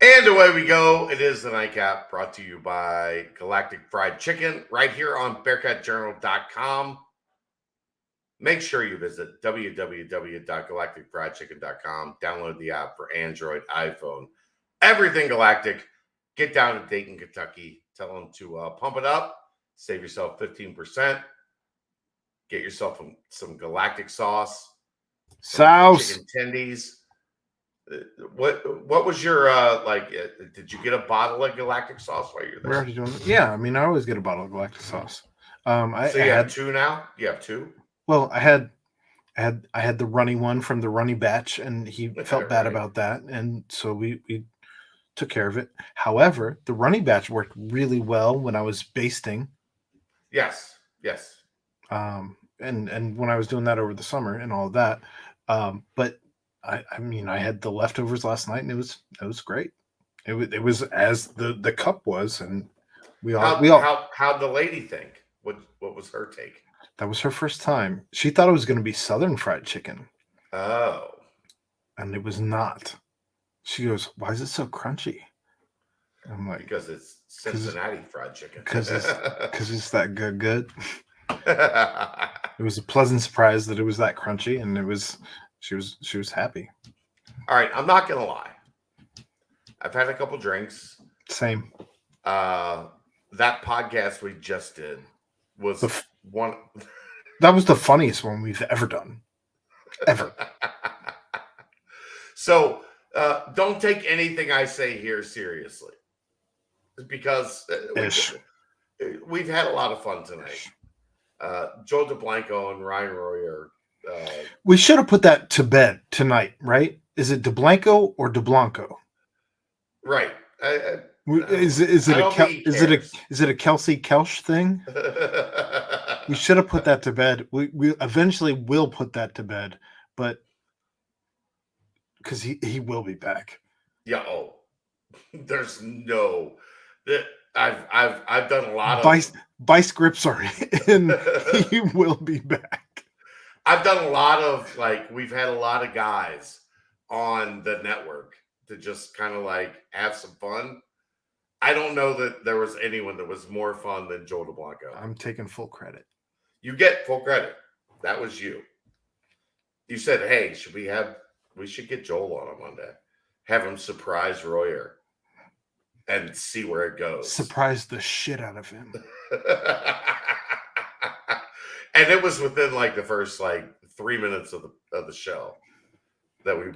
And away we go. It is the Nightcap brought to you by Galactic Fried Chicken right here on BearcatJournal.com. Make sure you visit www.galacticfriedchicken.com. Download the app for Android, iPhone, everything Galactic. Get down to Dayton, Kentucky. Tell them to pump it up. Save yourself 15%. Get yourself some Galactic sauce. Sauce. Chicken tendies. What was your did you get a bottle of Galactic sauce while you're there? We're already doing it. Yeah, I mean, I always get a bottle of Galactic sauce. So you have two now? You have two? Well, I had the runny one from the runny batch, and he felt bad about that, and so we took care of it. However, the runny batch worked really well when I was basting. Yes. And when I was doing that over the summer and all of that, but I mean, I had the leftovers last night, and it was great. It was as the cup was, and how'd the lady think? What was her take? That was her first time. She thought it was going to be Southern fried chicken. Oh, and it was not. She goes, "Why is it so crunchy?" I'm like, "Because it's Cincinnati fried chicken. Because it's that good." It was a pleasant surprise that it was that crunchy, and she was happy. All right, I'm not gonna lie. I've had a couple drinks. Same. That podcast we just did was one. That was the funniest one we've ever done. Ever. So don't take anything I say here seriously, because we've had a lot of fun tonight. Joe DeBlanco and Ryan Royer. We should have put that to bed tonight, right? Is it DeBlanco or DeBlanco? Right. Is it a Kelsey Kelsch thing? We should have put that to bed. We eventually will put that to bed, but because he will be back. Yeah. Oh, there's no. I've done a lot of vice grips are in. He will be back. I've done a lot of we've had a lot of guys on the network to just kind of have some fun. I don't know that there was anyone that was more fun than Joe DeBlanco. I'm taking full credit. You get full credit. That was you. You said, "Hey, we should get Joel on Monday. Have him surprise Royer and see where it goes." Surprise the shit out of him. And it was within the first 3 minutes of the show that we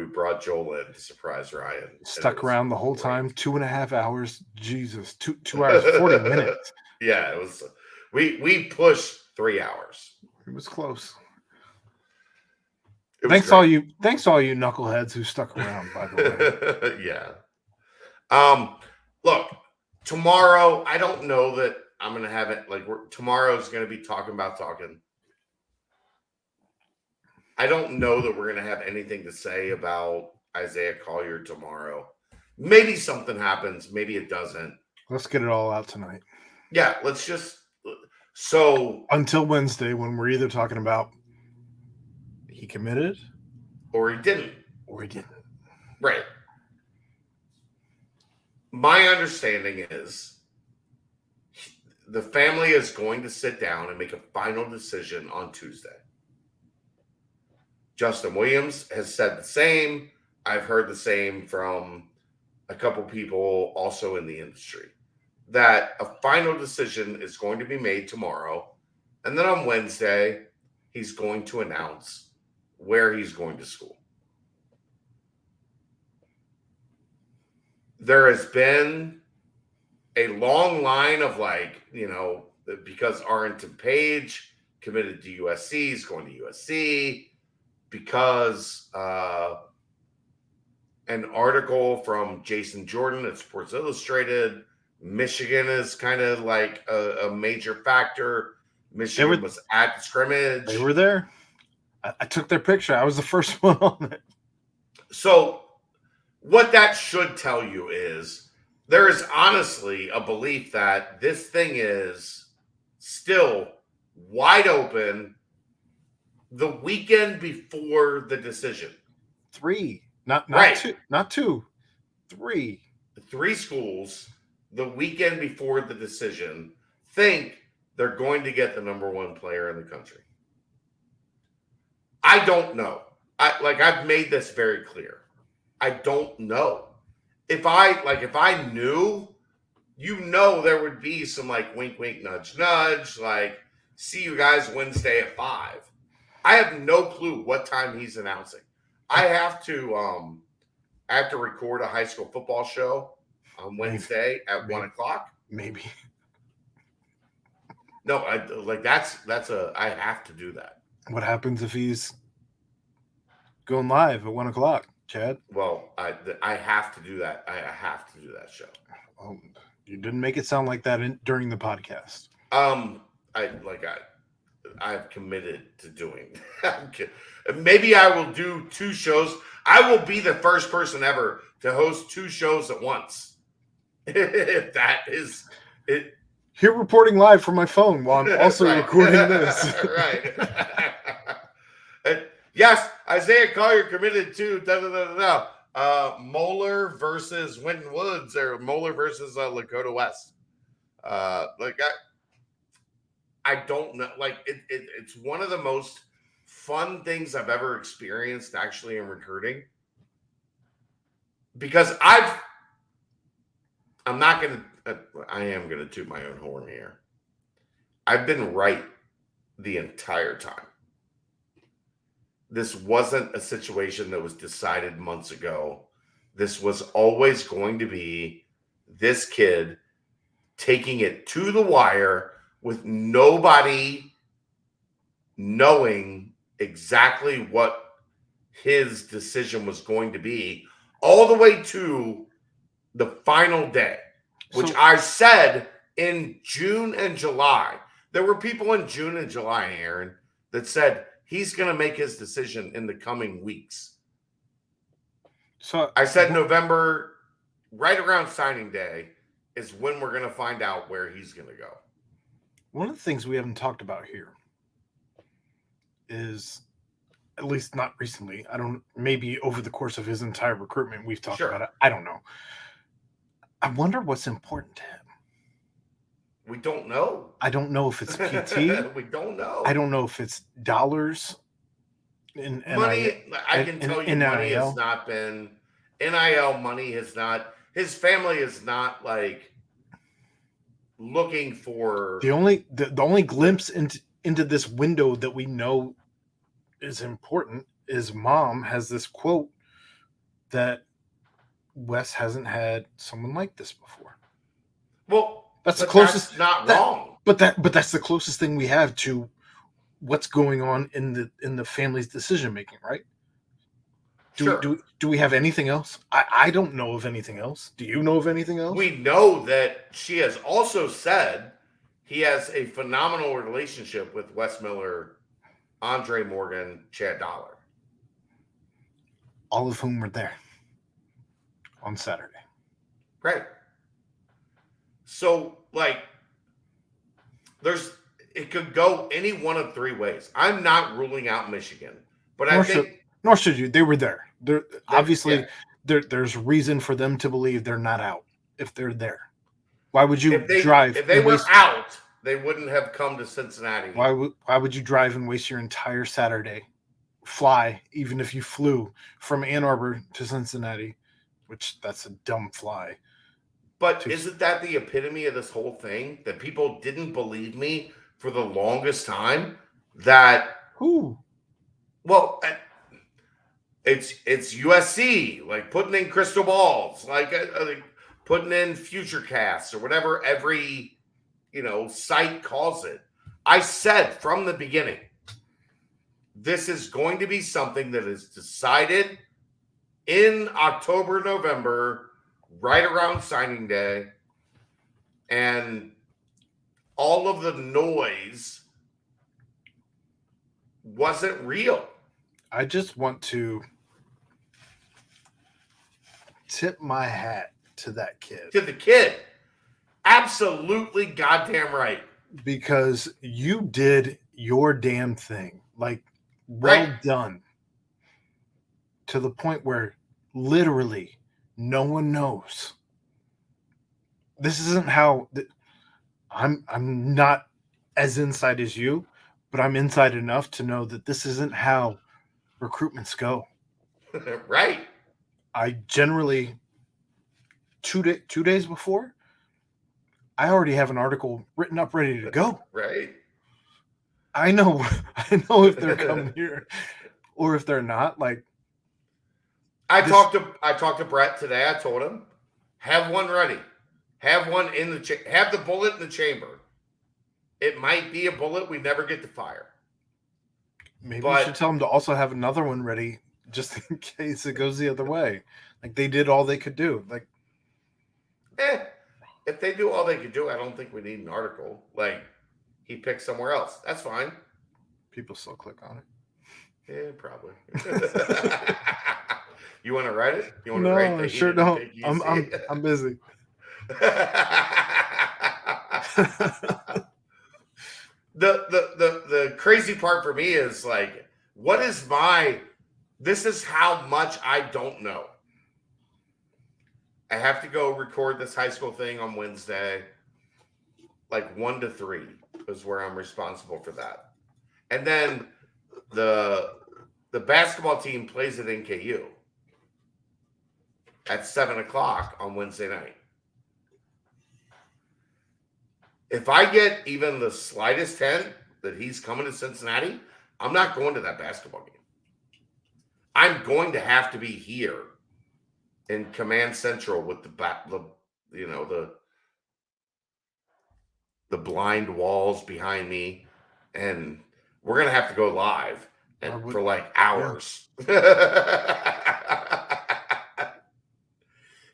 brought Joel in to surprise Ryan. Stuck around the whole time, 2.5 hours. Jesus, 2 hours 40 minutes. Yeah, it was. We pushed 3 hours. It was close. Thanks to all you knuckleheads who stuck around, by the way. Yeah. Look, tomorrow, I don't know that I'm going to have it. Tomorrow's going to be talking. I don't know that we're going to have anything to say about Isaiah Collier tomorrow. Maybe something happens. Maybe it doesn't. Let's get it all out tonight. Yeah, let's just. So until Wednesday, when we're either talking about he committed or he didn't. Right. My understanding is the family is going to sit down and make a final decision on Tuesday. Justin Williams has said the same. I've heard the same from a couple people also in the industry, that a final decision is going to be made tomorrow. And then on Wednesday, he's going to announce where he's going to school. There has been a long line of because Arlington Page committed to USC, he's going to USC, because an article from Jason Jordan at Sports Illustrated, Michigan is kind of a major factor. Michigan was at the scrimmage. They were there. I took their picture. I was the first one on it. So what that should tell you is there is honestly a belief that this thing is still wide open the weekend before the decision. 3, not right. 2, not 2. Three schools the weekend before the decision think they're going to get the number one player in the country. I don't know. I've made this very clear. I don't know. If I knew, there would be some like wink, wink, nudge, nudge, like see you guys Wednesday at 5. I have no clue what time he's announcing. I have to record a high school football show on Wednesday at 1:00. Maybe. No, I have to do that. What happens if he's going live at 1:00, Chad? Well, I have to do that. I have to do that show. Oh, you didn't make it sound like that during the podcast. I've committed to doing. Maybe I will do 2 shows. I will be the first person ever to host 2 shows at once. If that is it. Here reporting live from my phone while I'm also recording this. Right. Yes, Isaiah Collier committed to Moeller versus Winton Woods, or Moeller versus Lakota West. I don't know. It's one of the most fun things I've ever experienced actually in recruiting, because I am going to toot my own horn here. I've been right the entire time. This wasn't a situation that was decided months ago. This was always going to be this kid taking it to the wire with nobody knowing exactly what his decision was going to be, all the way to the final day, which I said in June and July. There were people in June and July, Aaron, that said he's going to make his decision in the coming weeks. So I said November, right around signing day, is when we're going to find out where he's going to go. One of the things we haven't talked about here is, at least not recently, maybe over the course of his entire recruitment, we've talked about it. I don't know. I wonder what's important to him. We don't know. I don't know if it's PT. We don't know. I don't know if it's dollars. Money, I can tell you, money has not been NIL. Money has not. His family is not looking for the only glimpse into this window that we know is important is mom has this quote that Wes hasn't had someone like this before. Well, that's the closest. That's not wrong. But that's the closest thing we have to what's going on in the family's decision making, right? Do we have anything else? I don't know of anything else. Do you know of anything else? We know that she has also said he has a phenomenal relationship with Wes Miller, Andre Morgan, Chad Dollar. All of whom were there on Saturday. Right. So, it could go any one of 3 ways. I'm not ruling out Michigan, but nor should you. They were there. Obviously, there's reason for them to believe they're not out if they're there. Why would you drive? If they were out, they wouldn't have come to Cincinnati. Why would you drive and waste your entire Saturday, fly, even if you flew from Ann Arbor to Cincinnati, which that's a dumb fly. But isn't that the epitome of this whole thing? That people didn't believe me for the longest time? Who? Well, it's USC, putting in crystal balls, putting in future casts or whatever every site calls it. I said from the beginning, this is going to be something that is decided in October, November, right around signing day, and all of the noise wasn't real. I just want to tip my hat to that kid. To the kid. Absolutely goddamn right. Because you did your damn thing. Well done. To the point where literally No one knows. This isn't how I'm not as inside as you, but I'm inside enough to know that this isn't how recruitments go. Right. I generally 2 days before, I already have an article written up ready to go. Right. I know if they're coming here or if they're not. Like I talked to Brett today. I told him, have one ready. Have one have the bullet in the chamber. It might be a bullet we never get to fire. Maybe you should tell them to also have another one ready just in case it goes the other way. Like they did all they could do. Like, if they do all they could do, I don't think we need an article. Like, he picked somewhere else. That's fine. People still click on it. Yeah, probably. You want to write it? You want to write the sure don't. I'm busy. The crazy part for me is like, this is how much I don't know. I have to go record this high school thing on Wednesday. Like 1 to 3 is where I'm responsible for that. And then the basketball team plays at NKU at 7:00 on Wednesday night. If I get even the slightest hint that he's coming to Cincinnati, I'm not going to that basketball game. I'm going to have to be here in Command Central with the blind walls behind me, and we're gonna have to go live for like hours. Yeah.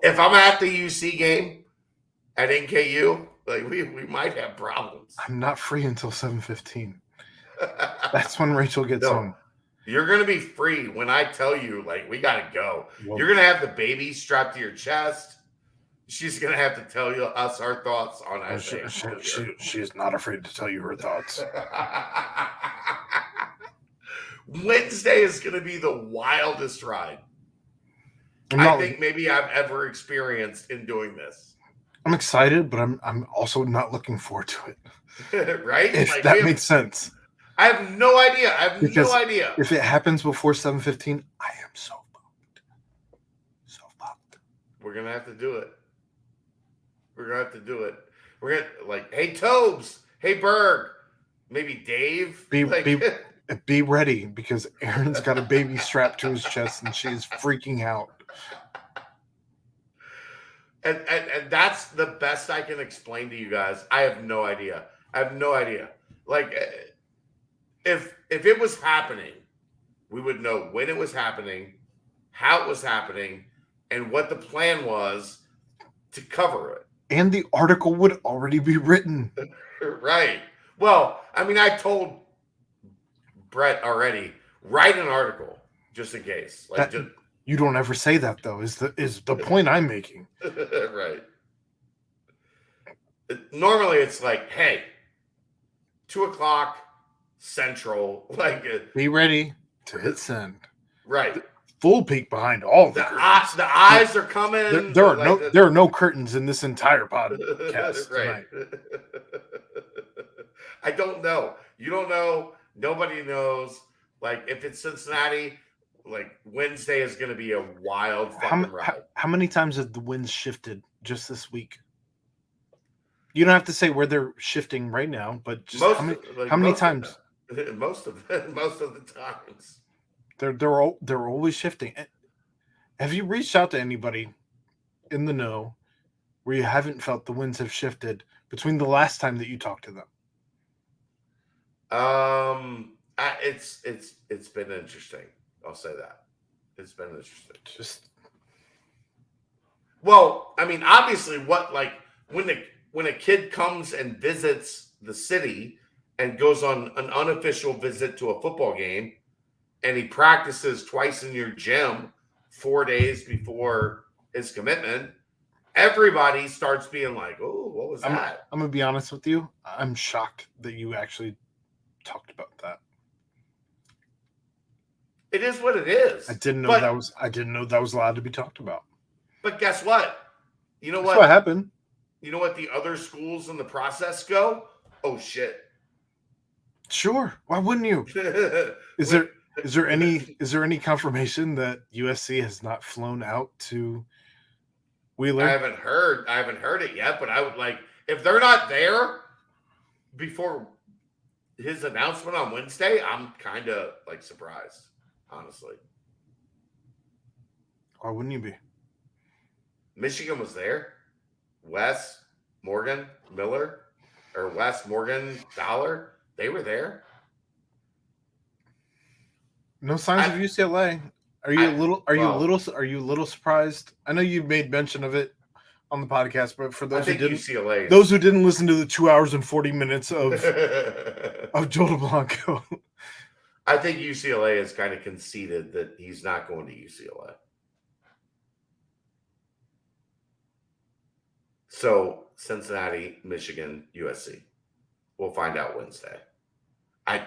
If I'm at the UC game at NKU, like we might have problems. I'm not free until 7:15. That's when Rachel gets home. You're going to be free when I tell you, like, we got to go. Whoa. You're going to have the baby strapped to your chest. She's going to have to tell us our thoughts on Isaiah. She's not afraid to tell you her thoughts. Wednesday is going to be the wildest ride I think maybe I've ever experienced in doing this. I'm excited, but I'm also not looking forward to it. Right? If like, that makes sense. I have no idea. No idea. If it happens before 7:15, I am so bummed. So bummed. We're going to have to do it. We're going to have to do it. We're going to, like, hey, Tobes. Hey, Berg. Maybe Dave. Be ready because Aaron's got a baby strapped to his chest and she's freaking out. And that's the best I can explain to you guys. I have no idea. Like, if it was happening, we would know when it was happening, how it was happening, and what the plan was to cover it. And the article would already be written. Right. Well, I mean, I told Brett already, write an article just in case. Like, you don't ever say that though. Is the point I'm making? Right. Normally, it's like, hey, 2:00 Central. Like, be ready to hit send. Right. Full peek behind all the curtains. The eyes are coming. There are no curtains in this entire podcast tonight. I don't know. You don't know. Nobody knows. Like, if it's Cincinnati, like, Wednesday is going to be a wild fucking ride. How many times have the winds shifted just this week? You don't have to say where they're shifting right now, but just how many times? Most of the times. They're always shifting. Have you reached out to anybody in the know where you haven't felt the winds have shifted between the last time that you talked to them? It's been interesting. I'll say that. It's been interesting. Well, I mean, obviously, when a kid comes and visits the city and goes on an unofficial visit to a football game, and he practices twice in your gym 4 days before his commitment, everybody starts being like, "Oh, what was that?" I'm gonna be honest with you. I'm shocked that you actually talked about that. It is what it is. I didn't know that was allowed to be talked about. But guess what? You know That's what happened. You know what the other schools in the process go? Oh shit. Sure. Why wouldn't you? Is there any confirmation that USC has not flown out to Wheeler? I haven't heard it yet, but I would like if they're not there before his announcement on Wednesday, I'm kind of like surprised, honestly. Why wouldn't you be? Michigan was there. Wes, Morgan, Miller, or Wes, Morgan, Dollar, they were there. No signs of UCLA. Are you a little surprised? I know you made mention of it on the podcast, but for those who didn't listen to the 2 hours and 40 minutes of Joe DeBlanco, I think UCLA has kind of conceded that he's not going to UCLA. So Cincinnati, Michigan, USC. We'll find out Wednesday. I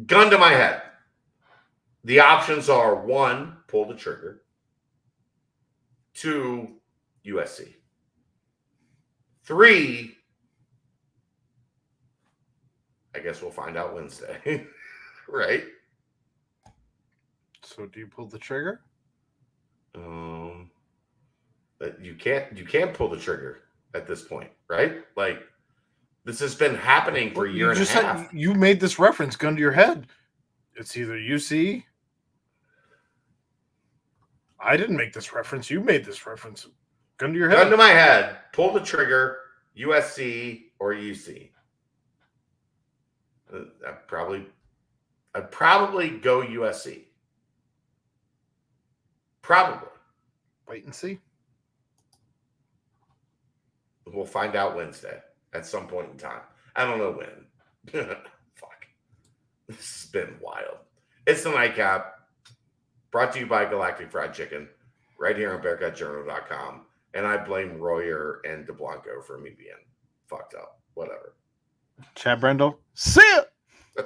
gun to my head. The options are 1, pull the trigger. 2, USC. 3, I guess we'll find out Wednesday. Right? So do you pull the trigger? But you can't pull the trigger at this point, right? Like this has been happening for a year and a half. You made this reference, gun to your head. It's either UC. I didn't make this reference. You made this reference. Gun to your head. Gun to my head. Pull the trigger. USC or UC. I'd probably go USC. Probably. Wait and see. We'll find out Wednesday at some point in time. I don't know when. Fuck. This has been wild. It's the Nightcap. Brought to you by Galactic Fried Chicken. Right here on BearcatJournal.com. And I blame Royer and DeBlanco for me being fucked up. Whatever. Chad Brendel. See ya!